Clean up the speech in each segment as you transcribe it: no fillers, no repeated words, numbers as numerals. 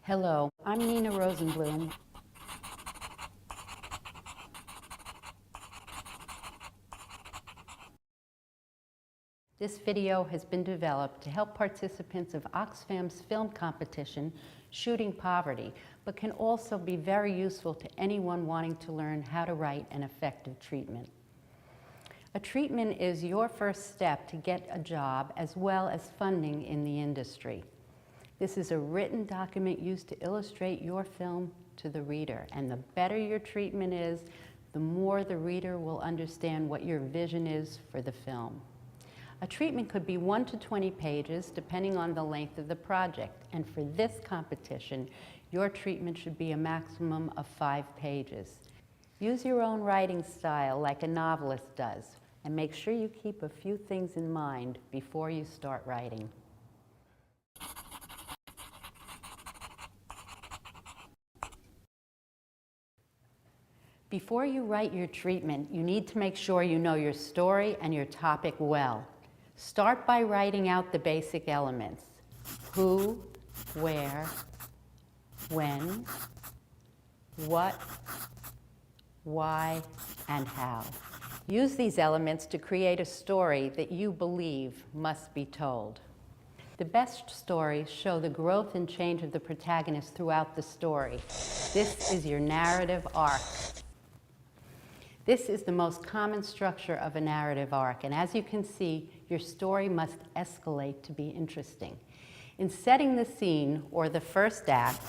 Hello, I'm Nina Rosenblum. This video has been developed to help participants of Oxfam's film competition, Shooting Poverty, but can also be very useful to anyone wanting to learn how to write an effective treatment. A treatment is your first step to get a job as well as funding in the industry. This is a written document used to illustrate your film to the reader, and the better your treatment is, the more the reader will understand what your vision is for the film. A treatment could be 1 to 20 pages, depending on the length of the project, and for this competition, your treatment should be a maximum of 5 pages. Use your own writing style like a novelist does, and make sure you keep a few things in mind before you start writing. Before you write your treatment, you need to make sure you know your story and your topic well. Start by writing out the basic elements: who, where, when, what, why, and how. Use these elements to create a story that you believe must be told. The best stories show the growth and change of the protagonist throughout the story. This is your narrative arc. This is the most common structure of a narrative arc, and as you can see, your story must escalate to be interesting. In setting the scene, or the first act,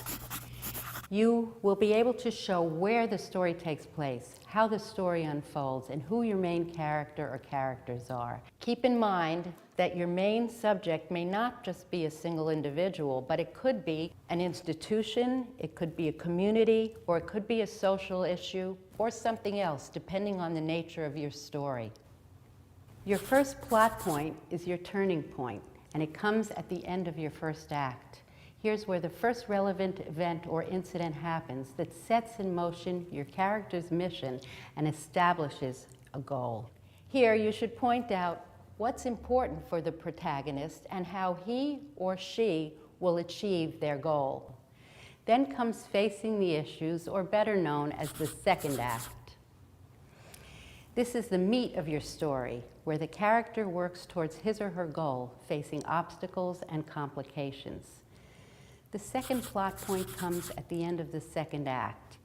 you will be able to show where the story takes place, how the story unfolds, and who your main character or characters are. Keep in mind that your main subject may not just be a single individual, but it could be an institution, it could be a community, or it could be a social issue, or something else, depending on the nature of your story. Your first plot point is your turning point, and it comes at the end of your first act. Here's where the first relevant event or incident happens that sets in motion your character's mission and establishes a goal. Here, you should point out what's important for the protagonist and how he or she will achieve their goal. Then comes facing the issues, or better known as the second act. This is the meat of your story, where the character works towards his or her goal, facing obstacles and complications. The second plot point comes at the end of the second act.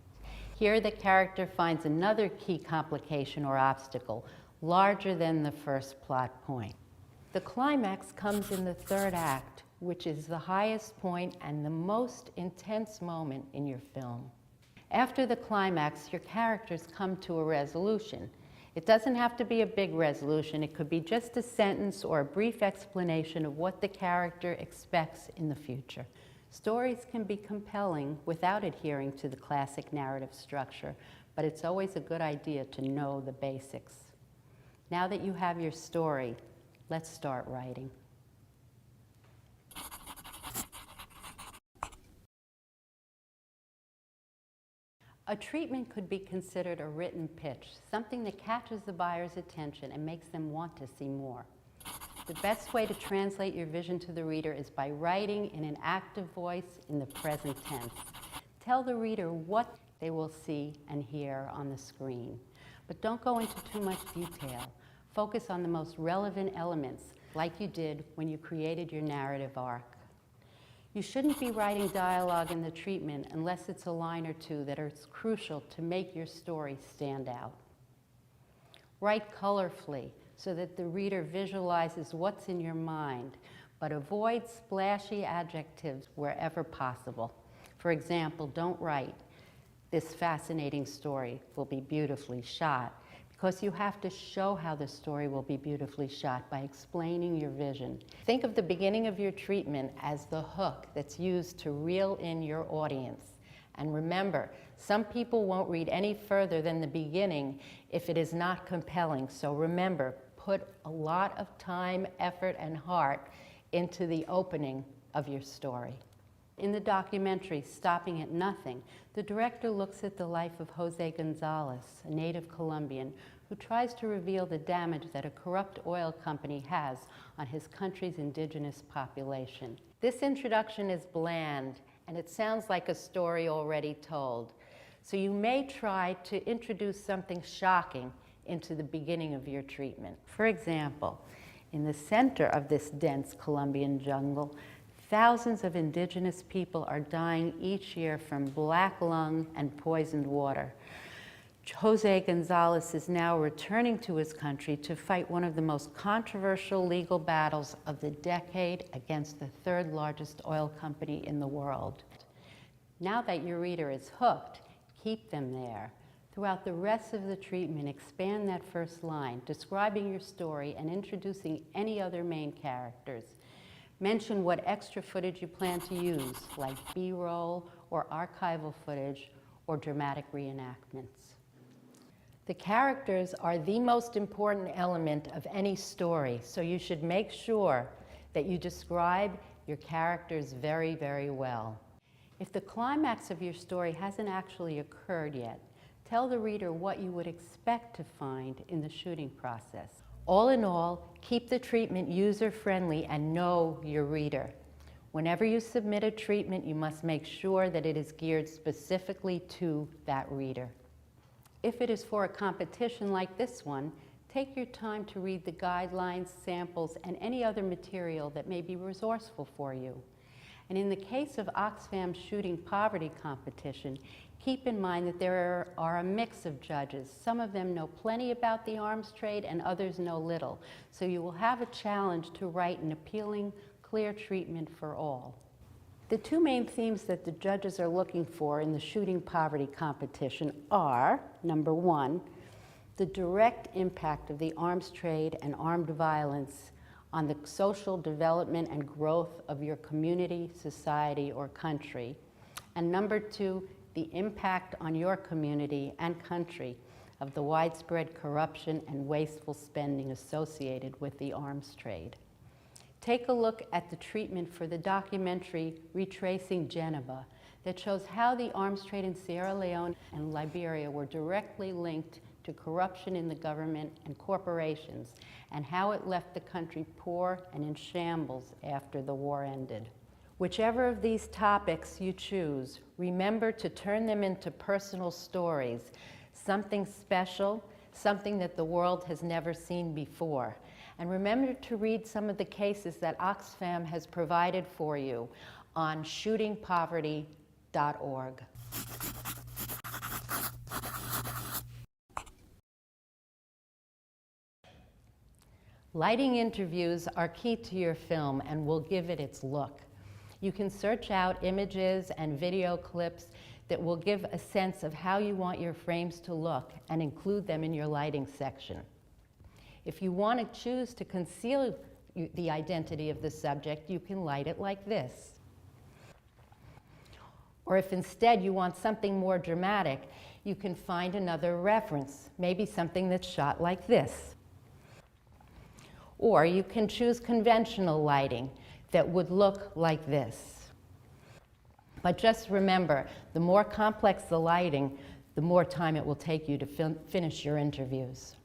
Here, the character finds another key complication or obstacle, larger than the first plot point. The climax comes in the third act, which is the highest point and the most intense moment in your film. After the climax, your characters come to a resolution. It doesn't have to be a big resolution. It could be just a sentence or a brief explanation of what the character expects in the future. Stories can be compelling without adhering to the classic narrative structure, but it's always a good idea to know the basics. Now that you have your story, let's start writing. A treatment could be considered a written pitch, something that catches the buyer's attention and makes them want to see more. The best way to translate your vision to the reader is by writing in an active voice in the present tense. Tell the reader what they will see and hear on the screen, but don't go into too much detail. Focus on the most relevant elements, like you did when you created your narrative arc. You shouldn't be writing dialogue in the treatment unless it's a line or two that are crucial to make your story stand out. Write colorfully so that the reader visualizes what's in your mind, but avoid splashy adjectives wherever possible. For example, don't write, "This fascinating story will be beautifully shot," because you have to show how the story will be beautifully shot by explaining your vision. Think of the beginning of your treatment as the hook that's used to reel in your audience. And remember, some people won't read any further than the beginning if it is not compelling. So remember, put a lot of time, effort, and heart into the opening of your story. In the documentary, Stopping at Nothing, the director looks at the life of Jose Gonzalez, a native Colombian, who tries to reveal the damage that a corrupt oil company has on his country's indigenous population. This introduction is bland and it sounds like a story already told. So you may try to introduce something shocking into the beginning of your treatment. For example, in the center of this dense Colombian jungle, thousands of indigenous people are dying each year from black lung and poisoned water. Jose Gonzalez is now returning to his country to fight one of the most controversial legal battles of the decade against the third largest oil company in the world. Now that your reader is hooked, keep them there. Throughout the rest of the treatment, expand that first line, describing your story and introducing any other main characters. Mention what extra footage you plan to use, like B-roll or archival footage or dramatic reenactments. The characters are the most important element of any story, so you should make sure that you describe your characters very, very well. If the climax of your story hasn't actually occurred yet, tell the reader what you would expect to find in the shooting process. All in all, keep the treatment user-friendly and know your reader. Whenever you submit a treatment, you must make sure that it is geared specifically to that reader. If it is for a competition like this one, take your time to read the guidelines, samples, and any other material that may be resourceful for you. And in the case of Oxfam's shooting poverty competition, keep in mind that there are a mix of judges. Some of them know plenty about the arms trade and others know little. So you will have a challenge to write an appealing, clear treatment for all. The two main themes that the judges are looking for in the shooting poverty competition are, number one, the direct impact of the arms trade and armed violence on the social development and growth of your community, society, or country. And number two, the impact on your community and country of the widespread corruption and wasteful spending associated with the arms trade. Take a look at the treatment for the documentary Retracing Geneva that shows how the arms trade in Sierra Leone and Liberia were directly linked to corruption in the government and corporations, and how it left the country poor and in shambles after the war ended. Whichever of these topics you choose, remember to turn them into personal stories, something special, something that the world has never seen before. And remember to read some of the cases that Oxfam has provided for you on shootingpoverty.org. Lighting interviews are key to your film and will give it its look. You can search out images and video clips that will give a sense of how you want your frames to look and include them in your lighting section. If you want to choose to conceal the identity of the subject, you can light it like this. Or if instead you want something more dramatic, you can find another reference, maybe something that's shot like this. Or you can choose conventional lighting that would look like this. But just remember, the more complex the lighting, the more time it will take you to finish your interviews.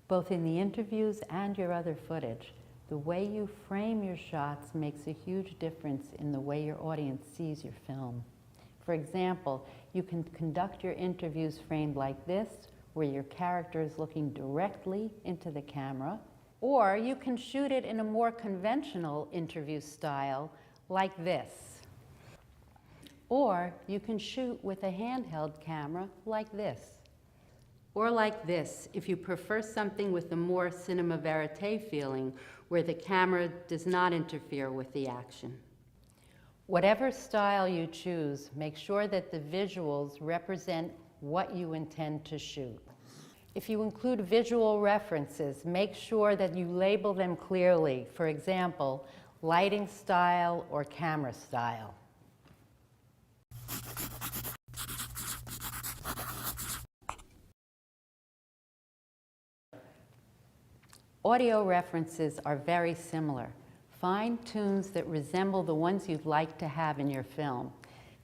Both in the interviews and your other footage, the way you frame your shots makes a huge difference in the way your audience sees your film. For example, you can conduct your interviews framed like this, where your character is looking directly into the camera, or you can shoot it in a more conventional interview style like this. Or you can shoot with a handheld camera like this. Or like this, if you prefer something with a more cinema verite feeling, where the camera does not interfere with the action. Whatever style you choose, make sure that the visuals represent what you intend to shoot. If you include visual references, make sure that you label them clearly. For example, lighting style or camera style. Audio references are very similar. Find tunes that resemble the ones you'd like to have in your film.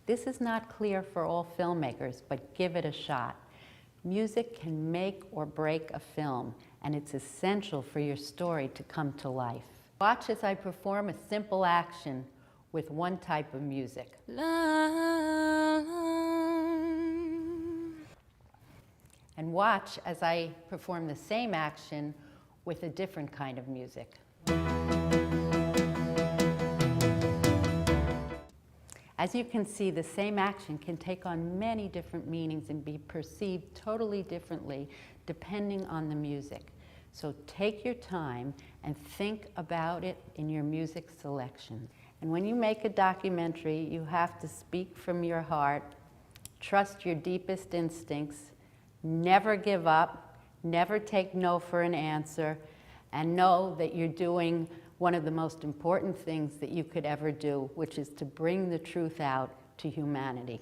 This is not clear for all filmmakers, but give it a shot. Music can make or break a film, and it's essential for your story to come to life. Watch as I perform a simple action with one type of music. And watch as I perform the same action with a different kind of music. As you can see, the same action can take on many different meanings and be perceived totally differently depending on the music. So take your time and think about it in your music selection. And when you make a documentary, you have to speak from your heart, trust your deepest instincts, never give up, never take no for an answer, and know that you're doing one of the most important things that you could ever do, which is to bring the truth out to humanity.